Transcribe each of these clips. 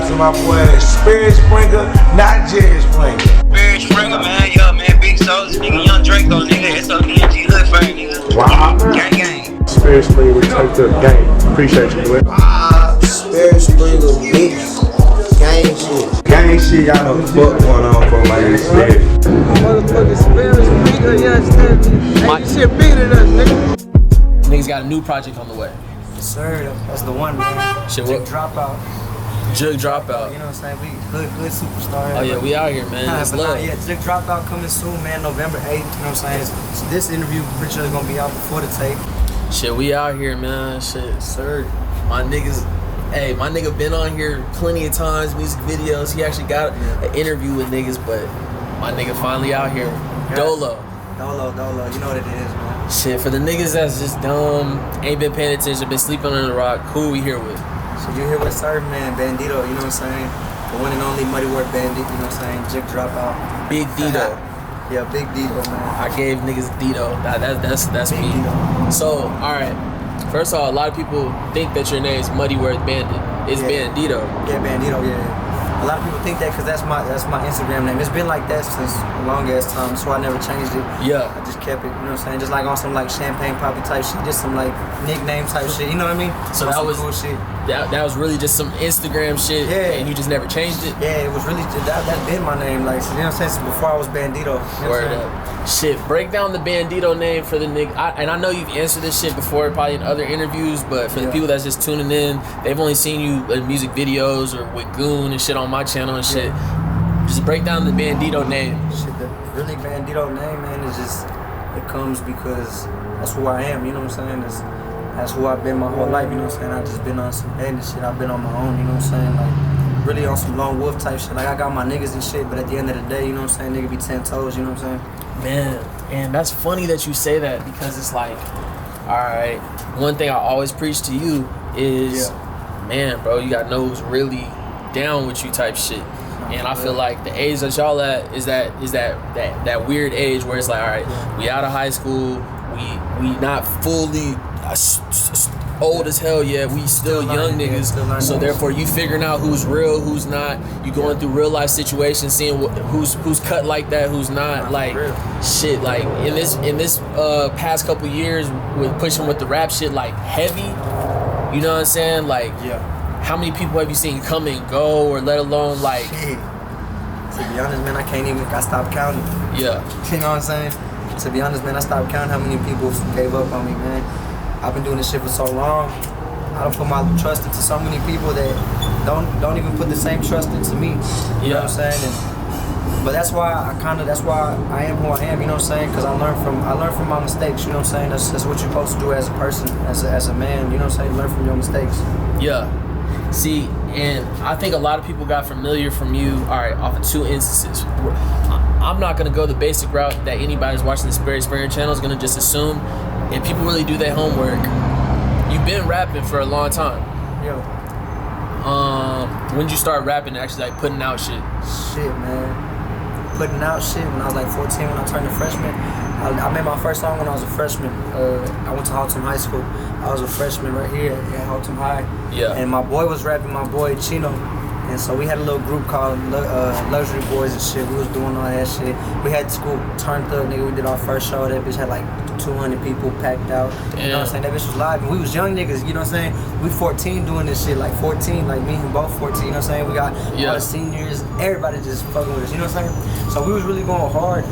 out to my boy Sperry Springer, not Jerry Springer. Sperry Springer, man, yo, man, Big Soldier, nigga, Young Draco, nigga, SODNG, Hood Fire, nigga. Wow. Gang, gang. Sperry Springer, we turned up gang. Appreciate you, boy. Sperry Springer, bitch. Gang shit. Gang shit, y'all know what going on for my ass shit. Motherfucking Sperry Springer, you understand me? Ain't shit bigger than us, nigga. Niggas got a new project on the way. Sir, that's the one, man. Shit, Jugg what? Dropout. Jugg Dropout. You know what I'm saying? We hood superstar. Oh yeah, we out here, man. It's love. Yeah, Jugg Dropout coming soon, man. November 8th. You know what I'm saying? So this interview, pretty sure is gonna be out before the tape. Shit, we out here, man. Shit, Sir. my niggas. Hey, my nigga been on here plenty of times, music videos. He actually got an interview with niggas, but my nigga finally out here. Dolo. Dolo. You know what it is, man. Shit, for the niggas that's just dumb, ain't been paying attention, been sleeping under the rock, who we here with? So you here with Serveman, Bandito, you know what I'm saying? The one and only Muddy Word Bandit, you know what I'm saying? Jugg Dropout. Big Dito. Yeah, Big Dito, man. I gave niggas Dito. That's Big me. Dito. So, alright. First of all, a lot of people think that your name's Muddy Word Bandit. It's Bandito. Yeah, Bandito, yeah. A lot of people think that because that's my Instagram name. It's been like that since a long ass time, so I never changed it. Yeah. I just kept it, you know what I'm saying? Just like on some like champagne poppy type shit, just some like nickname type shit, you know what I mean? So that was cool shit. That was really just some Instagram shit, Yeah. and you just never changed it? Yeah, it was really, that's been my name, like, you know what I'm saying? Since before I was Bandito. You know Word what I'm up. Shit, break down the Bandito name for the nigga. And I know you've answered this shit before, probably in other interviews, but for the people that's just tuning in, they've only seen you in music videos or with Goon and shit on my channel and shit. Just break down the Bandito name. Shit, the really Bandito name, man, is just, it comes because that's who I am, you know what I'm saying? That's who I've been my whole life, you know what I'm saying? I just been on some madness shit, I've been on my own, you know what I'm saying? Like, really on some lone wolf type shit. Like, I got my niggas and shit, but at the end of the day, you know what I'm saying? Nigga be 10 toes, you know what I'm saying? Man, and that's funny that you say that because it's like, alright, one thing I always preach to you is, man, bro, you gotta know who's really down with you type shit. And I feel like the age that y'all at is that weird age where it's like, all right, we out of high school, we not fully old as hell yet, we still young niggas, so therefore you figuring out who's real, who's not. You going through real life situations, seeing who's cut like that, who's not. Like shit, like in this past couple years with pushing with the rap shit like heavy, you know what I'm saying? Like how many people have you seen come and go, or let alone like? Shit. To be honest, man, I stopped counting. Yeah. You know what I'm saying? To be honest, man, I stopped counting how many people gave up on me, man. I've been doing this shit for so long. I don't put my trust into so many people that don't even put the same trust into me. You know what I'm saying? But that's why I am who I am. You know what I'm saying? Because I learn from my mistakes. You know what I'm saying? That's what you're supposed to do as a person, as a man. You know what I'm saying? Learn from your mistakes. Yeah. See, and I think a lot of people got familiar from you, all right, off of two instances. I'm not gonna go the basic route that anybody's watching the Sperry Springer channel is gonna just assume. If people really do their homework, you've been rapping for a long time. Yeah. When did you start rapping and actually like putting out shit? Shit, man. Putting out shit when I was like 14, when I turned a freshman. I made my first song when I was a freshman. I went to Haltom High School. I was a freshman right here at Haltom High. Yeah. And my boy was rapping, my boy Chino. And so we had a little group called Luxury Boys and shit. We was doing all that shit. We had school turned up, nigga. We did our first show. That bitch had like 200 people packed out. Damn. You know what I'm saying? That bitch was live. And we was young niggas, you know what I'm saying? We 14 doing this shit, like 14, like me and both 14, you know what I'm saying? We got all the seniors, everybody just fucking with us, you know what I'm saying? So we was really going hard.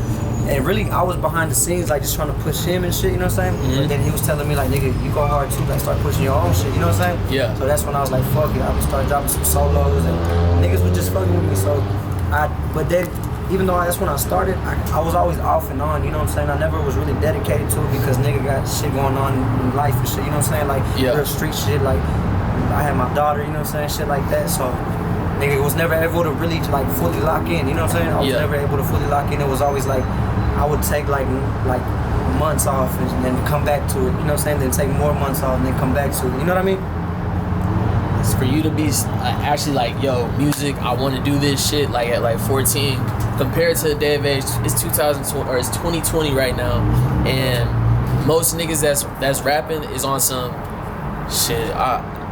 And really, I was behind the scenes, like just trying to push him and shit, you know what I'm saying? And then he was telling me, like, nigga, you go hard too, like start pushing your own shit, you know what I'm saying? Yeah. So that's when I was like, fuck it, I would start dropping some solos and niggas was just fucking with me. So but then, even though that's when I started, I was always off and on, you know what I'm saying? I never was really dedicated to it because nigga got shit going on in life and shit, you know what I'm saying? Like real street shit, like I had my daughter, you know what I'm saying? Shit like that, so nigga was never able to really like fully lock in, you know what I'm saying? I was never able to fully lock in. It was always like, I would take like months off and then come back to it, you know what I'm saying? Then take more months off and then come back to it, you know what I mean? It's for you to be actually like, yo, music, I want to do this shit like at like 14. Compared to the day of age, it's 2020 or it's 2020 right now, and most niggas that's rapping is on some shit.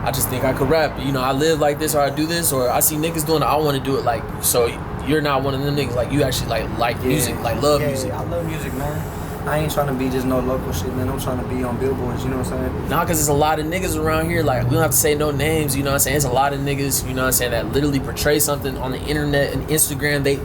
I just think I could rap. You know, I live like this, or I do this, or I see niggas doing it. I want to do it like you. So you're not one of them niggas. Like you actually like music, like love music. Yeah, I love music, man. I ain't trying to be just no local shit, man. I'm trying to be on billboards, you know what I'm saying? Nah, cause there's a lot of niggas around here. Like we don't have to say no names, you know what I'm saying? There's a lot of niggas, you know what I'm saying, that literally portray something on the internet and Instagram. They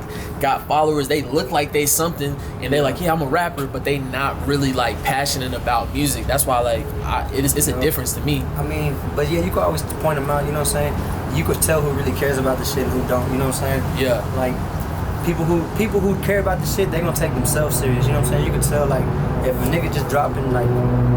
got followers. They look like they something, and they're like, yeah, I'm a rapper, but they not really like passionate about music. That's why like it's a difference to me. I mean, but yeah, you could always point them out, you know what I'm saying? You could tell who really cares about the shit and who don't, you know what I'm saying? Yeah. Like people who care about the shit, they gonna take themselves serious, you know what I'm saying? You can tell like if a nigga just dropping like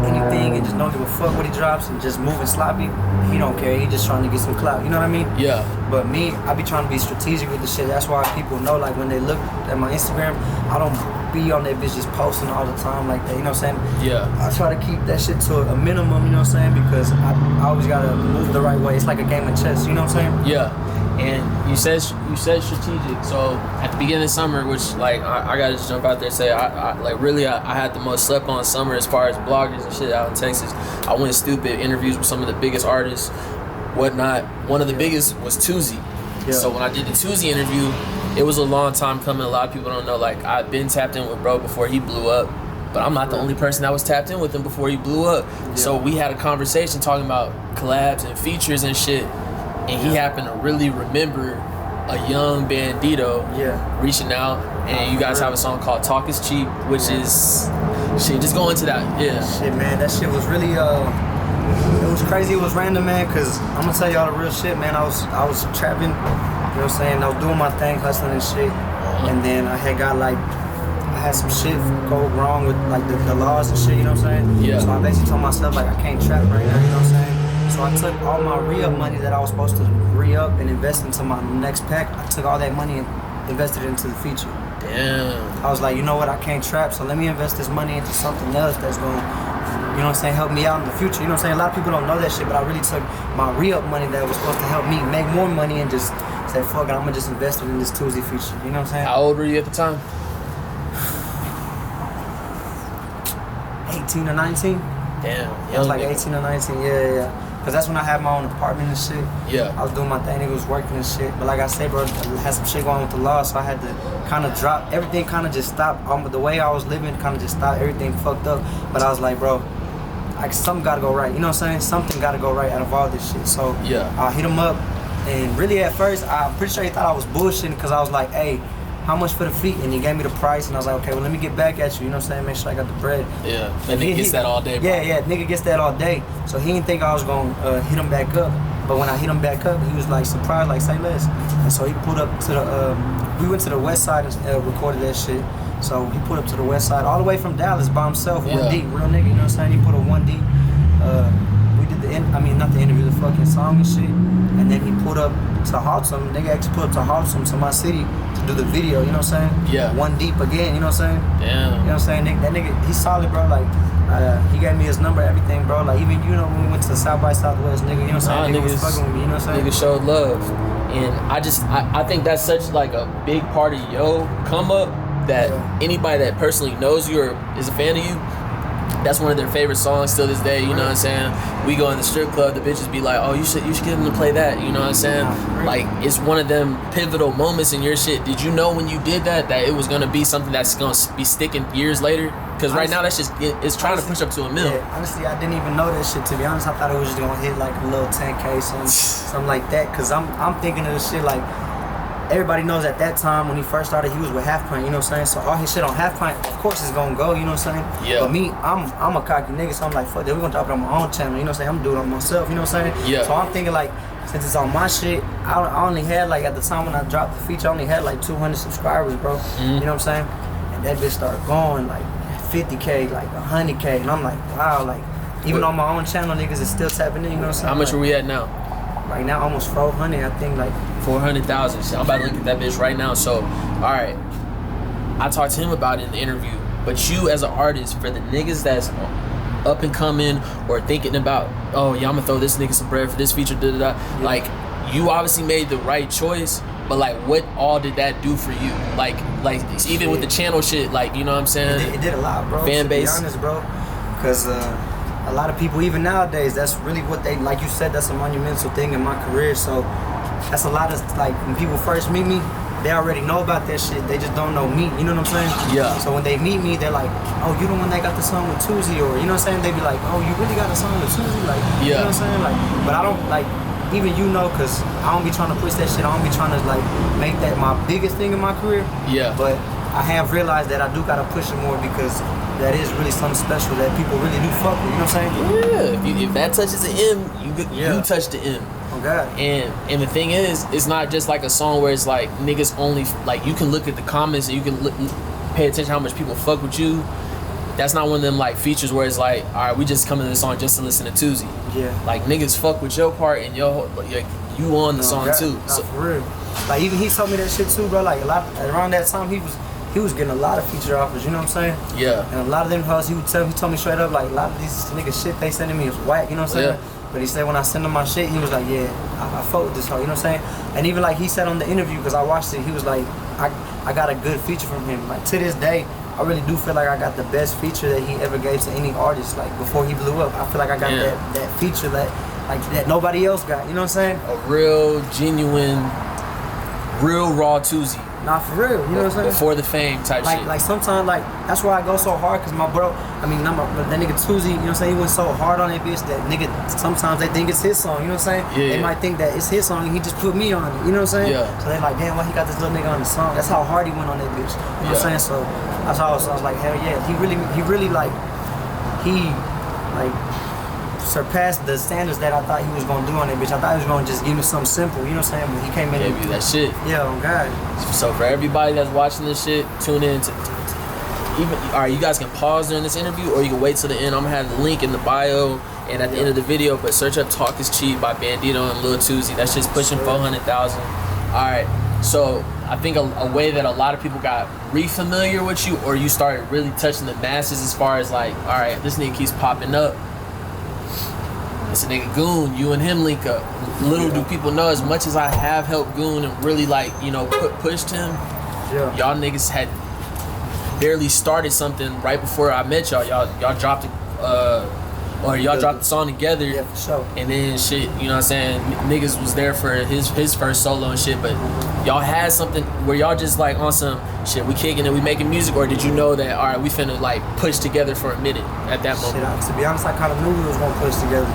anything and just don't give a fuck what he drops and just moving sloppy, he don't care. He just trying to get some clout, you know what I mean? Yeah. But me, I be trying to be strategic with the shit. That's why people know, like when they look at my Instagram, I don't be on that bitch just posting all the time like that, you know what I'm saying? Yeah. I try to keep that shit to a minimum, you know what I'm saying? Because I always gotta move the right way. It's like a game of chess, you know what I'm saying? Yeah. And you said strategic. So at the beginning of summer, which like I gotta just jump out there and say I had the most slept on summer as far as bloggers and shit out in Texas. I went stupid interviews with some of the biggest artists, whatnot. One of the biggest was Tuzi. Yeah. So when I did the Tuzi interview, it was a long time coming. A lot of people don't know, like I've been tapped in with bro before he blew up. But I'm not the only person that was tapped in with him before he blew up. Yeah. So we had a conversation talking about collabs and features and shit. And he happened to really remember a young Bandito reaching out. And you guys have a song called Talk Is Cheap, which is, shit, just go into that, Shit, man, that shit was really, it was crazy, it was random, man, because I'm going to tell y'all the real shit, man. I was trapping, you know what I'm saying? I was doing my thing, hustling and shit. And then I had some shit go wrong with, like, the laws and shit, you know what I'm saying? Yeah. So I basically told myself, like, I can't trap right now, you know what I'm saying? So I took all my re-up money that I was supposed to re-up and invest into my next pack. I took all that money and invested it into the feature. Damn. I was like, you know what, I can't trap, so let me invest this money into something else that's going to, you know what I'm saying, help me out in the future. You know what I'm saying? A lot of people don't know that shit, but I really took my re-up money that was supposed to help me make more money and just say, fuck it, I'm going to just invest it in this Tuesday feature. You know what I'm saying? How old were you at the time? 18 or 19. Damn. I was like 18 or 19, yeah. Cause that's when I had my own apartment and shit. Yeah. I was doing my thing, nigga was working and shit. But like I said, bro, I had some shit going on with the law, so I had to kind of drop. Everything kind of just stopped. The way I was living kind of just stopped. Everything fucked up. But I was like, bro, something gotta go right. You know what I'm saying? Something gotta go right out of all this shit. So I hit him up, and really at first, I'm pretty sure he thought I was bullshitting, cause I was like, hey, how much for the feet? And he gave me the price, and I was like, okay, well, let me get back at you, you know what I'm saying? Make sure I got the bread. Yeah, and nigga gets that all day, bro. Yeah, nigga gets that all day. So he didn't think I was gonna hit him back up. But when I hit him back up, he was like surprised, like, say less. And so he pulled up to the, we went to the west side and recorded that shit. So he pulled up to the west side, all the way from Dallas by himself, 1 deep, real nigga, you know what I'm saying? He put a 1 deep. We did not the interview, the fucking song and shit. And then he pulled up to Harlem, nigga actually pulled up to Harlem, to my city, to do the video, you know what I'm saying? Yeah. 1 deep again, you know what I'm saying? Damn. You know what I'm saying? That nigga, he's solid, bro. Like, he gave me his number, everything, bro. Like, even, you know, when we went to South by Southwest, nigga, you know what I'm saying? Nigga was fucking with me, you know what I'm saying? Nigga showed love. And I think that's such, like, a big part of yo come up, that anybody that personally knows you or is a fan of you, that's one of their favorite songs still this day, you know what I'm saying? We go in the strip club, the bitches be like, oh, you should get them to play that, you know what I'm saying? Like, it's one of them pivotal moments in your shit. Did you know when you did that it was gonna be something that's gonna be sticking years later? Because right now that's just, it's trying to push up to $1 million. Yeah, honestly, I didn't even know that shit, to be honest. I thought it was just gonna hit like a little 10K, something like that. Cause I'm thinking of this shit like, everybody knows at that time when he first started, he was with Half Pint, you know what I'm saying? So all his shit on Half Pint, of course, is gonna go, you know what I'm saying? Yeah. But me, I'm a cocky nigga, so I'm like, fuck that, we're gonna drop it on my own channel, you know what I'm saying? I'm gonna do it on myself, you know what I'm saying? Yeah. So I'm thinking like, since it's on my shit, I only had like, at the time when I dropped the feature, I only had like 200 subscribers, bro. Mm-hmm. You know what I'm saying? And that bitch started going like 50K, like 100K, and I'm like, wow, like, even on my own channel, niggas is still tapping in, you know what I'm saying? How much are we at now? Right now, almost 400, I think, like 400,000. So I'm about to look at that bitch right now. So, all right, I talked to him about it in the interview. But you, as an artist, for the niggas that's up and coming or thinking about, oh yeah, I'm gonna throw this nigga some bread for this feature, like, you obviously made the right choice. But like, what all did that do for you? Like even with the channel shit, like, you know what I'm saying? It did a lot, bro. Fan base. To be honest, bro, because a lot of people, even nowadays, that's really what they, like you said, that's a monumental thing in my career. So that's a lot of, like, when people first meet me, they already know about that shit. They just don't know me. You know what I'm saying? Yeah. So when they meet me, they're like, oh, you the one that got the song with Tuzi, or you know what I'm saying? They be like, oh, you really got a song with Tuzi? Like, you know what I'm saying? Like, but I don't, like, even you know, cause I don't be trying to push that shit. I don't be trying to like make that my biggest thing in my career. Yeah. But I have realized that I do gotta push it more because that is really something special that people really do fuck with. You know what I'm saying? Yeah. If that touches an M, you touch the M. Oh God. And the thing is, it's not just like a song where it's like niggas only, like you can look at the comments and you can pay attention to how much people fuck with you. That's not one of them like features where it's like, all right, we just come to the song just to listen to Tuzi. Yeah. Like niggas fuck with your part and your, like, you on the song too. So for real. Like even he told me that shit too, bro. Like a lot around that time he was getting a lot of feature offers. You know what I'm saying? Yeah. And a lot of them hoes he told me straight up like a lot of these niggas shit they sending me is whack. You know what I'm saying? Yeah. But he said when I send him my shit, he was like, yeah, I fuck with this hoe. You know what I'm saying? And even like he said on the interview, because I watched it, he was like, I got a good feature from him. Like to this day, I really do feel like I got the best feature that he ever gave to any artist. Like before he blew up, I feel like I got that feature that nobody else got. You know what I'm saying? A real, genuine, real raw Tuzi. Nah, for real. You know what I'm saying? Before the fame type shit. Like sometimes, like that's why I go so hard, cause my bro, I mean, not but that nigga Tuzi, you know what I'm saying? He went so hard on that bitch that nigga. Sometimes they think it's his song. You know what I'm saying? Yeah. They might think that it's his song and he just put me on it. You know what I'm saying? Yeah. So they like, damn, why he got this little nigga on the song? That's how hard he went on that bitch. You know what I'm saying? So that's how I was like, hell yeah, he really like surpassed the standards that I thought he was gonna do on that bitch. I thought he was gonna just give me something simple, you know what I'm saying? But he came in and gave you that shit. Yeah, oh God. So for everybody that's watching this shit, tune in to even, all right, you guys can pause during this interview or you can wait till the end. I'm gonna have the link in the bio and at the end of the video, but search up Talk Is Cheap by Bandito and Lil Tuzi. That's just pushing 400,000. All right, so I think a way that a lot of people got re-familiar with you, or you started really touching the masses as far as like, all right, this nigga keeps popping up. It's a nigga Goon, you and him link up. Little do people know, as much as I have helped Goon and really like, you know, pushed him, y'all niggas had barely started something right before I met y'all. Y'all dropped it, or y'all dropped the song together. Yeah, for sure. And then shit, you know what I'm saying? Niggas was there for his first solo and shit, but y'all had something where y'all just like on some shit, we kicking it, we making music, or did you know that, all right, we finna like push together for a minute at that moment? Shit, to be honest, I kind of knew we was gonna push together.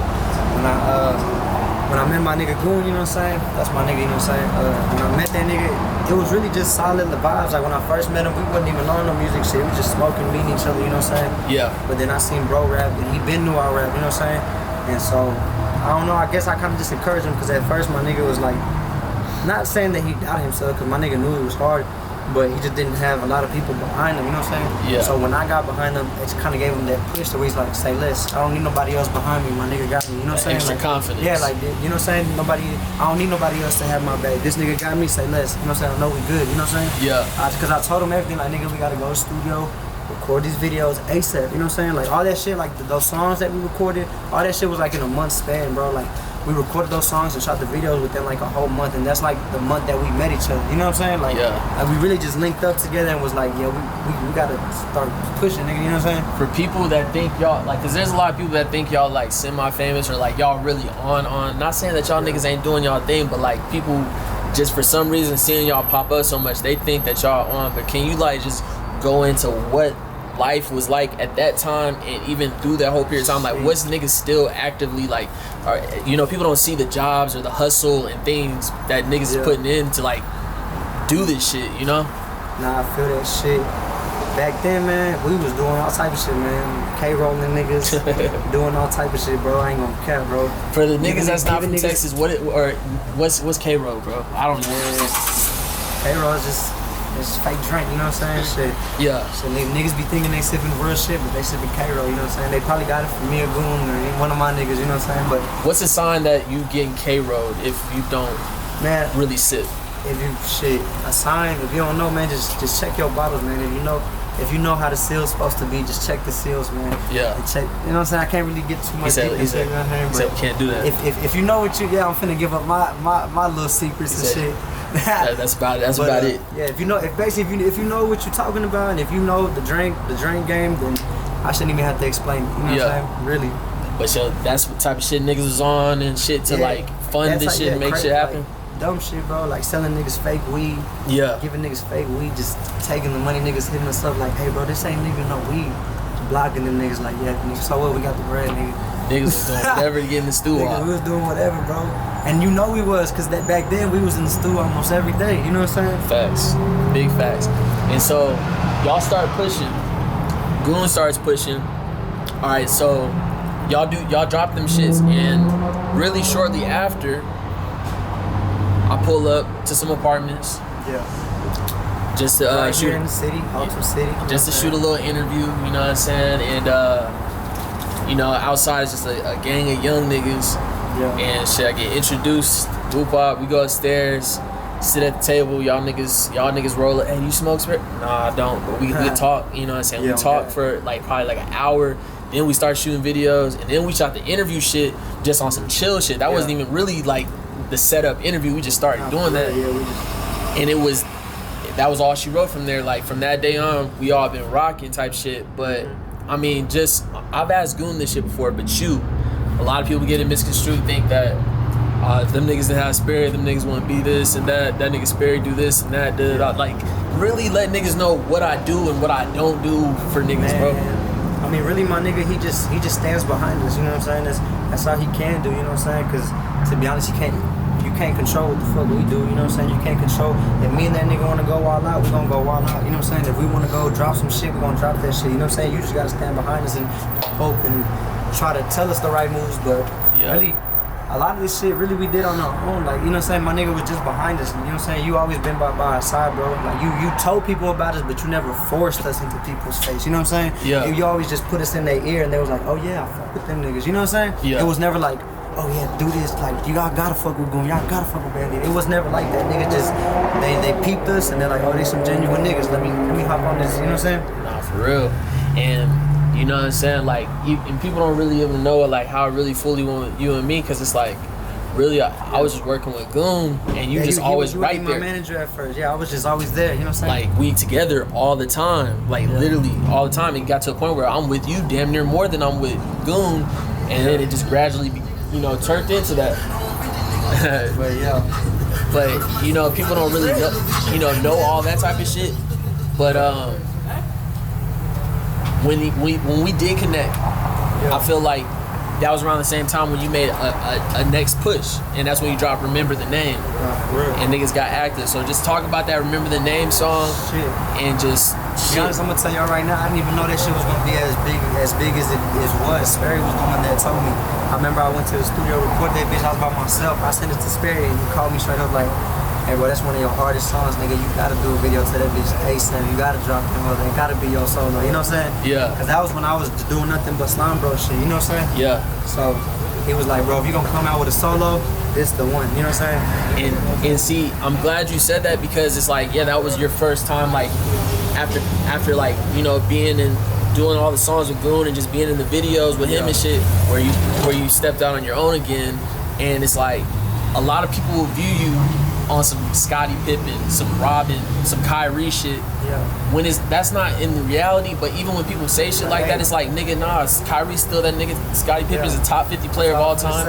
When I met my nigga Goon, you know what I'm saying? That's my nigga, you know what I'm saying? When I met that nigga, it was really just solid, the vibes. Like when I first met him, we wasn't even on no music shit. We just smoking, meeting each other, you know what I'm saying? Yeah. But then I seen bro rap, and he been knew I rap, you know what I'm saying? And so, I don't know, I guess I kind of just encouraged him, because at first my nigga was like, not saying that he doubted himself, because my nigga knew it was hard, but he just didn't have a lot of people behind him, you know what I'm saying? Yeah. So when I got behind him, it kind of gave him that push to where he's like, say less. I don't need nobody else behind me. My nigga got me, you know what I'm saying? Extra like, confidence. Yeah, like, you know what I'm saying? I don't need nobody else to have my back. This nigga got me, say less. You know what I'm saying? I know we good, you know what I'm saying? Yeah. Because I told him everything, like, nigga, we gotta go to the studio, record these videos ASAP, you know what I'm saying? Like, all that shit, like, those songs that we recorded, all that shit was like in a month span, bro. Like, we recorded those songs and shot the videos within like a whole month, and that's like the month that we met each other. You know what I'm saying? Like, like we really just linked up together and was like, yeah, we gotta start pushing, nigga. You know what I'm saying? For people that think y'all like, cause there's a lot of people that think y'all like semi-famous or like y'all really on. Not saying that y'all niggas ain't doing y'all thing, but like people just for some reason seeing y'all pop up so much, they think that y'all on. But can you like just go into what life was like at that time and even through that whole period of time? Like, what's niggas still actively like, or, you know, people don't see the jobs or the hustle and things that niggas is putting in to like do this shit, you know? Nah, I feel that shit. Back then, man, we was doing all type of shit, man. K-rolling niggas, doing all type of shit, bro. I ain't gonna cap, bro. For the niggas that's not from Texas, what's K-roll, bro? I don't know. K-roll is just, it's fake drink, you know what I'm saying? Shit. Yeah. So niggas be thinking they sipping real shit, but they sipping K-roll, you know what I'm saying? They probably got it from me or Goon or one of my niggas, you know what I'm saying? But what's a sign that you getting K-rolled if you don't really sip? A sign, if you don't know, man, just check your bottles, man. If you know how the seal's supposed to be, just check the seals, man. Yeah. And check, you know what I'm saying? I can't really get too much deep into it, he said we can't do that. If you know what I'm finna give up my little secrets and shit. That's about it. Yeah, if you know what you're talking about, and if you know the drink game, then I shouldn't even have to explain it. You know what I'm saying? Really. But yo, that's what type of shit niggas was on and shit to like fund That's this like, shit and make crazy, shit happen. Like, dumb shit, bro. Like selling niggas fake weed. Yeah. Giving niggas fake weed, just taking the money, niggas hitting us up like, hey, bro, this ain't even no weed. Blocking them niggas like, yeah, nigga, so what? We got the bread, nigga. Niggas was doing whatever to get in the stew Nigga, we was doing whatever, bro. And you know we was, cause that back then we was in the stew almost every day. You know what I'm saying? Facts, big facts. And so y'all start pushing. Goon starts pushing. All right, so y'all drop them shits, and really shortly after, I pull up to some apartments. Yeah. Just to Right shoot here in the city, Alton City. just to shoot a little interview, you know what I'm saying? And you know, outside is just a gang of young niggas. Yeah. And shit, I get introduced, whoop up, we go upstairs, sit at the table, y'all niggas roll it. Hey, you smoke Sperry? Nah, I don't, but we talk, you know what I'm saying? Yeah, we talk okay. for like probably like an hour, then we start shooting videos, and then we shot the interview shit just on some chill shit. That wasn't even really like the setup interview, we just started doing that. Yeah, we just... And that was all she wrote from there. Like from that day on, we all been rocking type shit. But I mean, just I've asked Goon this shit before, but a lot of people get it misconstrued, think that them niggas that have Sperry, them niggas want to be this and that nigga Sperry do this and that. Like really let niggas know what I do and what I don't do for niggas, bro. I mean, really, my nigga, he just stands behind us. You know what I'm saying? That's all he can do. You know what I'm saying? Because to be honest, you can't control what the fuck we do. You know what I'm saying? You can't control. If me and that nigga want to go all out, we gonna go all out. You know what I'm saying? If we want to go drop some shit, we gonna drop that shit. You know what I'm saying? You just gotta stand behind us and hope and try to tell us the right moves. But really, a lot of this shit really we did on our own. Like, you know what I'm saying? My nigga was just behind us. You know what I'm saying? You always been by our side, bro. Like you told people about us, but you never forced us into people's face. You know what I'm saying? Yeah. You always just put us in their ear, and they was like, oh yeah, I fuck with them niggas. You know what I'm saying? Yeah. It was never like, oh yeah, do this. Like y'all gotta fuck with Goon. Y'all gotta fuck with Bandito. It was never like that. Niggas just they peeped us, and they're like, oh, they some genuine niggas. Let me hop on this. You know what I'm saying? Nah, for real. And you know what I'm saying? Like, and people don't really even know like how I really fully want you and me, because it's like, really, I was just working with Goon, and you just always you right my there. manager at first. Yeah, I was just always there. You know what I'm saying? Like we together all the time, like literally all the time. It got to a point where I'm with you damn near more than I'm with Goon, and then it just gradually, turned into that. But you know, people don't really know all that type of shit. But when we did connect, I feel like that was around the same time when you made a next push, and that's when you dropped Remember the Name, and niggas got active. So just talk about that Remember the Name song, and just to be honest, I'm gonna tell y'all right now, I didn't even know that shit was gonna be as big as it was. Sperry was the one that told me. I remember I went to the studio, record that bitch, I was by myself. I sent it to Sperry, and he called me straight up like, hey bro, that's one of your hardest songs, nigga. You gotta do a video to that bitch ASAP. You gotta drop him, bro. It gotta be your solo. You know what I'm saying? Yeah. Cause that was when I was doing nothing but slime bro shit. You know what I'm saying? Yeah. So he was like, bro, if you gonna come out with a solo, this the one. You know what I'm saying? And see, I'm glad you said that, because it's like, yeah, that was your first time, like after like, being and doing all the songs with Goon and just being in the videos with him and shit, where you stepped out on your own again. And it's like, a lot of people will view you on some Scottie Pippen, some Robin, some Kyrie shit. Yeah. When that's not in the reality, but even when people say shit like that, it's like, nigga, nah, Kyrie's still that nigga. Scottie Pippen's a top 50 player of all time.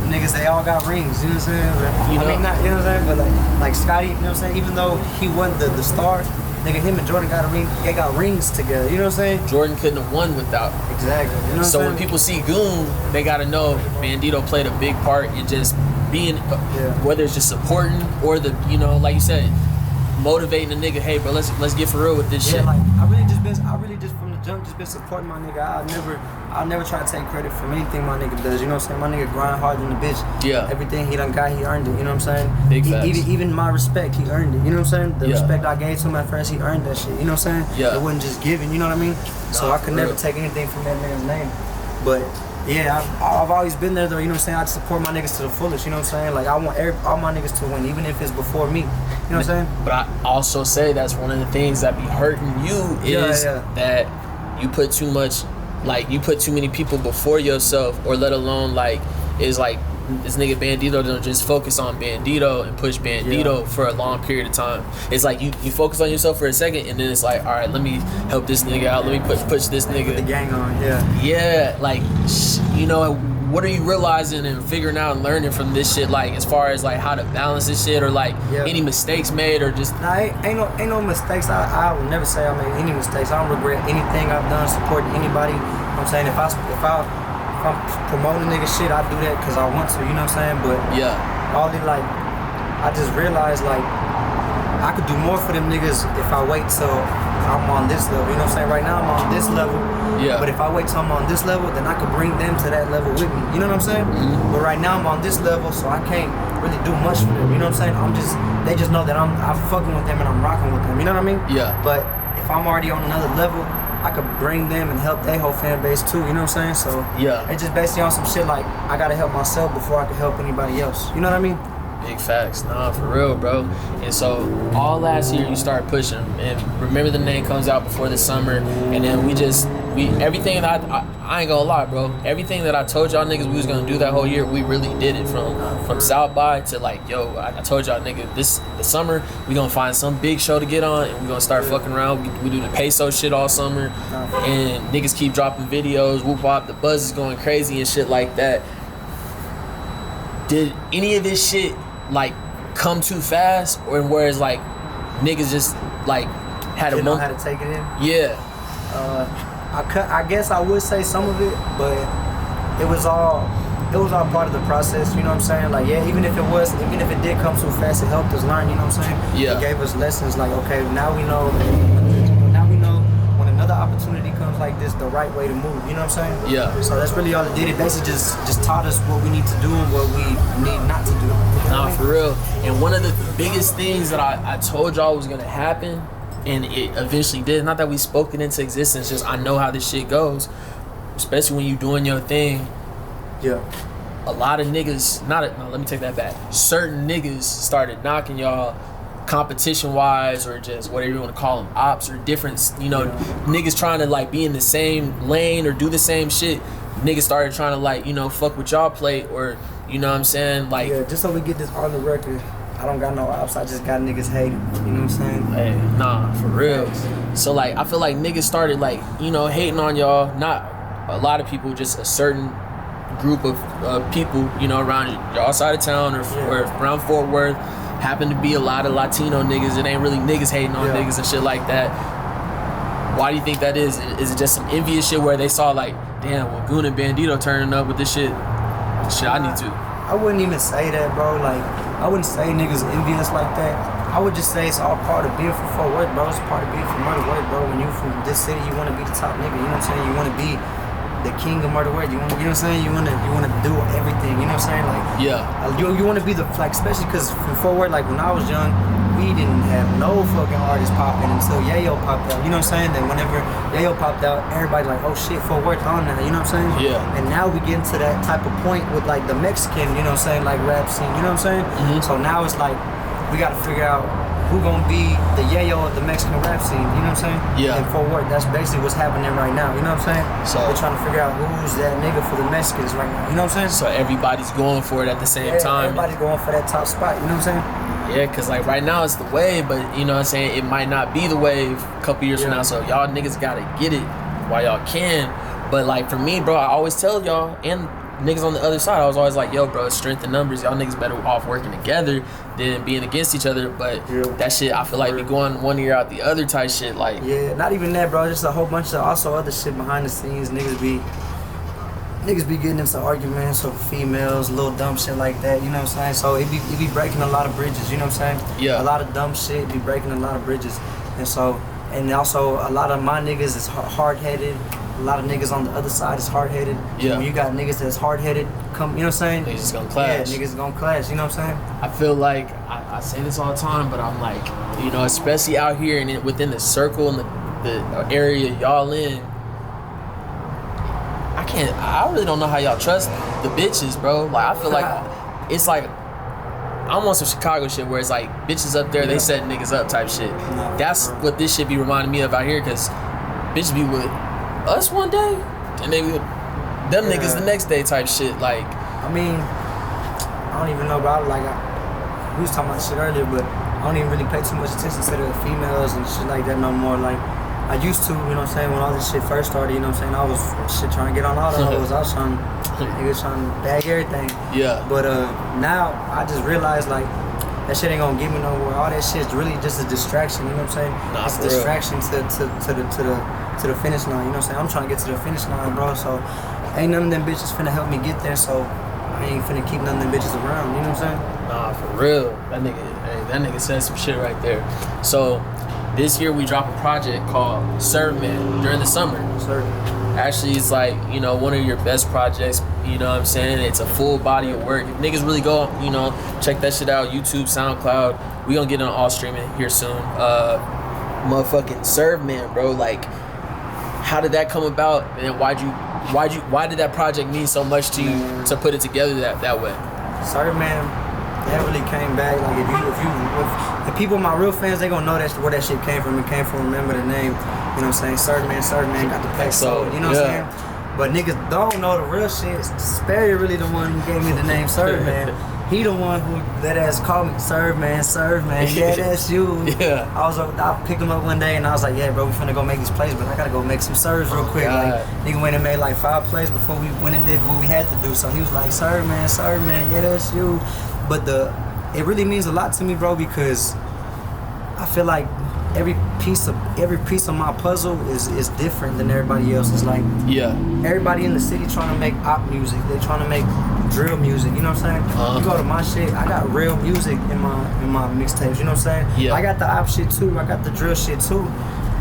Niggas, they all got rings, you know what I'm saying? But, I mean, not, you know what I'm saying? But like Scottie, you know what I'm saying? Even though he wasn't the star, nigga, him and Jordan got a ring. They got rings together, you know what I'm saying? Jordan couldn't have won without. Exactly. You know what so I'm when people see Goon, they gotta know Bandito played a big part in just being, whether it's just supporting or the, like you said, motivating the nigga. Hey, bro, let's get for real with this shit. Like I really just from the jump just been supporting my nigga. I'll never try to take credit from anything my nigga does. You know what I'm saying? My nigga grind hard than the bitch. Yeah. Everything he done got, he earned it. You know what I'm saying? Big facts. Even my respect, he earned it. You know what I'm saying? The respect I gave to him at first, he earned that shit. You know what I'm saying? Yeah. It wasn't just given. You know what I mean? So I could never take anything from that man's name. But yeah, I've always been there though. You know what I'm saying? I support my niggas to the fullest. You know what I'm saying? Like I want all my niggas to win, even if it's before me. You know what I'm saying? But I also say that's one of the things that be hurting you is that you put too much, like you put too many people before yourself, or let alone like is like this nigga Bandito don't just focus on Bandito and push Bandito for a long period of time. It's like you focus on yourself for a second, and then it's like, all right, let me help this nigga out. Let me push this nigga. Put the gang on, yeah. Yeah, like, you know, what are you realizing and figuring out and learning from this shit? Like, as far as like how to balance this shit, or like any mistakes made, or just Nah, ain't no mistakes. I would never say I made any mistakes. I don't regret anything I've done, supporting anybody. You know what I'm saying, if I'm promoting nigga shit, I do that because I want to. You know what I'm saying? But yeah, all the like, I just realized like I could do more for them niggas if I wait till I'm on this level. You know what I'm saying? Right now I'm on this level. Yeah. But if I wait till I'm on this level, then I could bring them to that level with me. You know what I'm saying? Mm-hmm. But right now I'm on this level, so I can't really do much for them. You know what I'm saying? They just know that I'm fucking with them and I'm rocking with them. You know what I mean? Yeah. But if I'm already on another level, I could bring them and help their whole fan base too. You know what I'm saying? So yeah, it's just basically on some shit like I gotta help myself before I can help anybody else. You know what I mean? big facts. Nah, for real, bro. And so all last year you started pushing, and Remember the Name comes out before the summer, and then we everything that I ain't gonna lie, bro. Everything that I told y'all niggas we was gonna do that whole year, we really did it. From South by to like, yo, I told y'all nigga, the summer we gonna find some big show to get on, and we gonna start fucking around. We do the peso shit all summer, and niggas keep dropping videos, whoop wop, the buzz is going crazy and shit like that. Did any of this shit like come too fast, or where it's like niggas just like had a Didn't know moment? how to take it in. Yeah. I guess I would say some of it, but it was all part of the process. You know what I'm saying? Like, yeah, even if it did come too fast, it helped us learn. You know what I'm saying? Yeah. It gave us lessons. Like, okay, now we know when another opportunity comes like this, the right way to move. You know what I'm saying? Yeah. So that's really all it did. It basically just taught us what we need to do and what we need not to do. You know what I Nah, mean? for real. And one of the biggest things that I told y'all was gonna happen, and it eventually did. Not that we spoke it into existence, just I know how this shit goes. Especially when you doing your thing. Yeah. A lot of niggas, let me take that back. Certain niggas started knocking y'all competition wise, or just whatever you want to call them, ops or different, niggas trying to like be in the same lane or do the same shit. Niggas started trying to like, fuck with y'all plate, or you know what I'm saying? Like, Yeah, just so we get this on the record, I don't got no ops, I just got niggas hating. You know what I'm saying? hey, nah, for real. So like, I feel like niggas started like, hating on y'all. Not a lot of people, just a certain group of people, around y'all side of town, or around Fort Worth. Happen to be a lot of Latino niggas. It ain't really niggas hating on niggas and shit like that. Why do you think that is? Is it just some envious shit where they saw like, damn, well, Goon and Bandito turning up with this shit? Shit, I need to. I wouldn't even say that, bro. Like, I wouldn't say niggas envious like that. I would just say it's all part of being from Fort Worth, bro. It's part of being from Murder Worth, bro. When you from this city, you want to be the top nigga. You know what I'm saying? You want to be the king of Murder Worth. You know what I'm saying? You want to do everything. You know what I'm saying? Like, you want to be the, like, especially because from Fort Worth, like when I was young, we didn't have no fucking artists popping until Yayo popped out. You know what I'm saying? Then whenever Yayo popped out, everybody like, oh shit, Fort Worth on now. You know what I'm saying? Yeah. And now we get into that type of point with like the Mexican, you know what I'm saying, like rap scene. You know what I'm saying? Mm-hmm. So now it's like we got to figure out who gonna be the Yayo of the Mexican rap scene. You know what I'm saying? Yeah. And Fort Worth, that's basically what's happening right now. You know what I'm saying? So we're trying to figure out who's that nigga for the Mexicans right now. You know what I'm saying? So everybody's going for it at the same time. Everybody's going for that top spot. You know what I'm saying? Yeah, cause like right now it's the wave, but you know what I'm saying, it might not be the wave a couple years from now. So y'all niggas gotta get it while y'all can. But like for me, bro, I always tell y'all and niggas on the other side, I was always like, yo, bro, it's strength in numbers. Y'all niggas better off working together than being against each other. But that shit, I feel like be going one ear out the other type shit. Like, yeah, not even that, bro. Just a whole bunch of also other shit behind the scenes. Niggas be getting into arguments with females, little dumb shit like that, you know what I'm saying? So it be breaking a lot of bridges, you know what I'm saying? Yeah. A lot of dumb shit be breaking a lot of bridges. And also a lot of my niggas is hard-headed. A lot of niggas on the other side is hard-headed. Yeah. When you got niggas that's hard-headed, you know what I'm saying? Niggas gonna clash. Yeah, niggas gonna clash, you know what I'm saying? I feel like, I say this all the time, but I'm like, especially out here and within the circle and the area y'all in, I really don't know how y'all trust the bitches, bro. Like, I feel like it's like I'm on some Chicago shit where it's like bitches up there, they set niggas up type shit. That's what this shit be reminding me of out here, because bitches be with us one day and they be with them niggas the next day type shit. Like, I mean, don't even know, bro. We was talking about shit earlier, but I don't even really pay too much attention to the females and shit like that no more. Like, I used to, you know what I'm saying, when all this shit first started, you know what I'm saying, I was trying to get on all the hoes. I was trying to bag everything. Yeah. But now I just realized, like, that shit ain't gonna get me nowhere. All that shit's really just a distraction, you know what I'm saying? Nah, it's a distraction to the finish line, you know what I'm saying? I'm trying to get to the finish line, bro, so ain't none of them bitches finna help me get there, so I ain't finna keep none of them bitches around, you know what I'm saying? Nah, for real. That nigga said some shit right there. So this year we dropped a project called Serveman during the summer. Sir. Actually, it's like, you know, one of your best projects, you know what I'm saying? It's a full body of work. If niggas really go, you know, check that shit out, YouTube, SoundCloud. We gonna get on all streaming here soon. Motherfucking Serveman, bro. Like, how did that come about? And why did that project mean so much to you to put it together that way? Serveman, that really came back. Like, if the people, my real fans, they gonna know where that shit came from. It came from, remember the name. You know what I'm saying? Serveman got the pack sold. You know what I'm saying? But niggas don't know the real shit. Sperry really the one who gave me the name Serveman. He the one who that ass called me Serveman. Yeah, that's you. Yeah. I picked him up one day and I was like, yeah, bro, we finna go make these plays, but I gotta go make some serves real quick. God. Like, nigga went and made like 5 plays before we went and did what we had to do. So he was like, Serveman, yeah, that's you. But it really means a lot to me, bro, because I feel like every piece of my puzzle is different than everybody else. It's like, everybody in the city trying to make op music. They trying to make drill music. You know what I'm saying? You go to my shit, I got real music in my mixtapes. You know what I'm saying? Yeah. I got the op shit too. I got the drill shit too.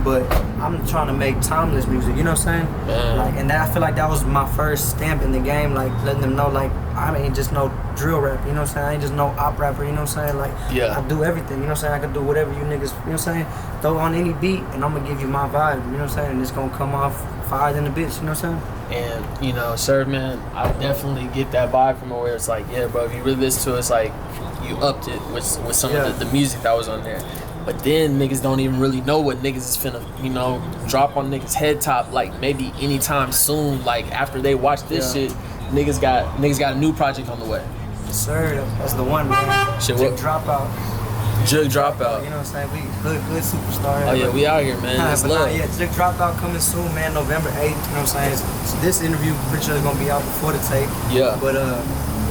But I'm trying to make timeless music. You know what I'm saying? Like, and I feel like that was my first stamp in the game. Like, letting them know, like, I ain't just no drill rapper, you know what I'm saying? I ain't just no op rapper, you know what I'm saying? Like, I do everything, you know what I'm saying? I can do whatever you niggas, you know what I'm saying? Throw on any beat, and I'm gonna give you my vibe, you know what I'm saying? And it's gonna come off fire than a bitch, you know what I'm saying? And, you know, Serveman, I definitely get that vibe from where it's like, yeah, bro, if you really listen to it, it's like, you upped it with some of the music that was on there. But then niggas don't even really know what niggas is finna, you know, drop on niggas' head top, like, maybe anytime soon, like, after they watch this shit. Niggas got a new project on the way. Sir, that's the one, man. Shit, Jugg Dropout. Jugg Dropout. You know what I'm saying? We hood superstar. Oh yeah, we out here, man. It's love. Jugg Dropout coming soon, man. November 8th. You know what I'm saying? So this interview pretty sure is gonna be out before the tape. Yeah. But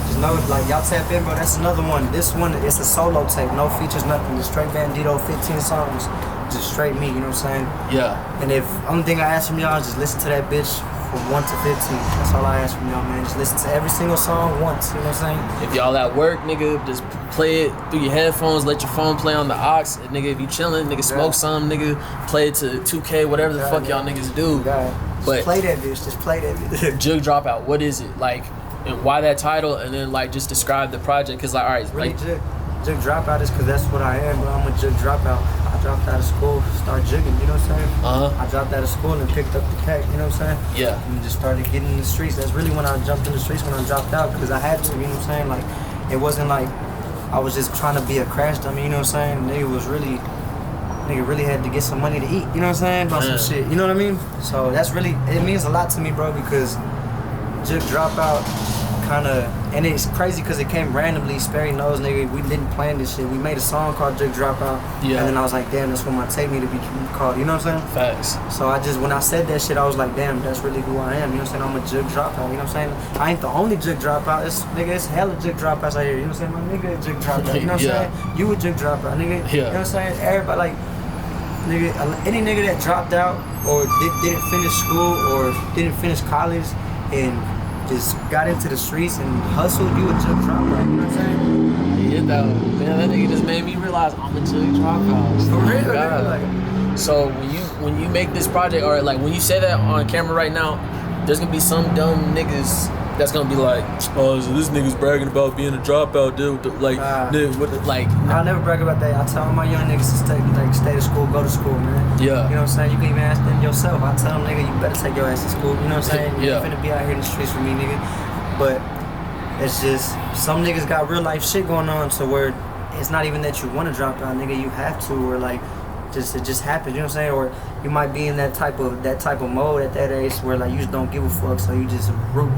just know, like, y'all tap in, bro. That's another one. This one, it's a solo tape, no features, nothing. Just straight Bandito, 15 songs, just straight me. You know what I'm saying? Yeah. And if only thing I ask from y'all is just listen to that bitch from 1 to 15. That's all I ask from y'all, man. Just listen to every single song once. You know what I'm saying? If y'all at work, nigga, just play it through your headphones. Let your phone play on the aux. Nigga, if you chilling, nigga, smoke some. Nigga, play it to 2K, whatever the fuck y'all niggas do. But play that bitch. Just play that bitch. Jugg Dropout. What is it like, and why that title? And then like just describe the project. Cause like, all right, really, like Jugg Dropout is because that's what I am, bro. I'm a Jugg Dropout. I dropped out of school, started jugging, you know what I'm saying? I dropped out of school and picked up the cake, you know what I'm saying? Yeah. And just started getting in the streets. That's really when I jumped in the streets, when I dropped out, because I had to, you know what I'm saying? Like, it wasn't like I was just trying to be a crash dummy, you know what I'm saying? Nigga really had to get some money to eat, you know what I'm saying? About some shit, you know what I mean? So that's really, it means a lot to me, bro, because Jugg Dropout kinda, and it's crazy because it came randomly. Sperry knows, nigga, we didn't plan this shit. We made a song called Jugg Dropout, and then I was like, damn, that's what my tape need to be called, you know what I'm saying? Facts. So when I said that shit, I was like, damn, that's really who I am, you know what I'm saying? I'm a Jugg Dropout, you know what I'm saying? I ain't the only Jugg Dropout, it's hella Jugg Dropouts out here, you know what I'm saying? My nigga a Jugg Dropout, you know what I'm saying? You a Jugg Dropout, nigga, you know what I'm saying? Everybody, like, nigga, any nigga that dropped out or didn't finish school or didn't finish college and just got into the streets and hustled, you a Jugg Dropout, you know what I'm saying? Yeah, though. Man, that nigga just made me realize I'm a Jugg Dropout. For real, like. So when you make this project, or like when you say that on camera right now, there's gonna be some dumb niggas that's gonna be like, oh, so this nigga's bragging about being a dropout, dude. Like, dude, what? Like, I'll never brag about that. I tell all my young niggas to stay to school, go to school, man. Yeah. You know what I'm saying? You can even ask them yourself. I tell them, nigga, you better take your ass to school. You know what I'm saying? You ain't finna be out here in the streets with me, nigga. But it's just some niggas got real life shit going on, so where it's not even that you want to drop out, nigga. You have to, or like it just happens, you know what I'm saying? Or you might be in that type of mode at that age where like you just don't give a fuck, so you just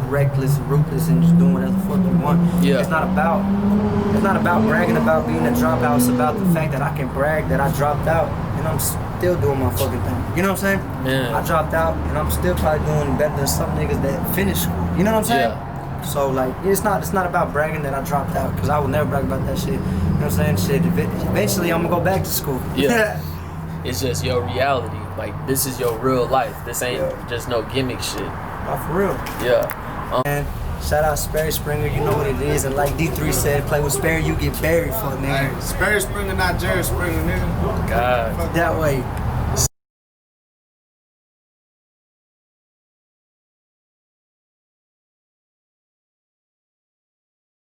reckless, ruthless, and just doing whatever the fuck you want. Yeah. It's not about bragging about being a dropout. It's about the fact that I can brag that I dropped out and I'm still doing my fucking thing. You know what I'm saying? Yeah. I dropped out and I'm still probably doing better than some niggas that finished school. You know what I'm saying? Yeah. So like it's not about bragging that I dropped out, because I will never brag about that shit. You know what I'm saying? Shit. Eventually I'm gonna go back to school. Yeah. It's just your reality. Like this is your real life. This ain't just no gimmick shit. Oh, for real. Yeah. And shout out Sperry Springer, you know what it is. And like D3 said, play with Sperry, you get buried, fuck nigga. Sperry Springer, not Jerry Springer, nigga. God. That way.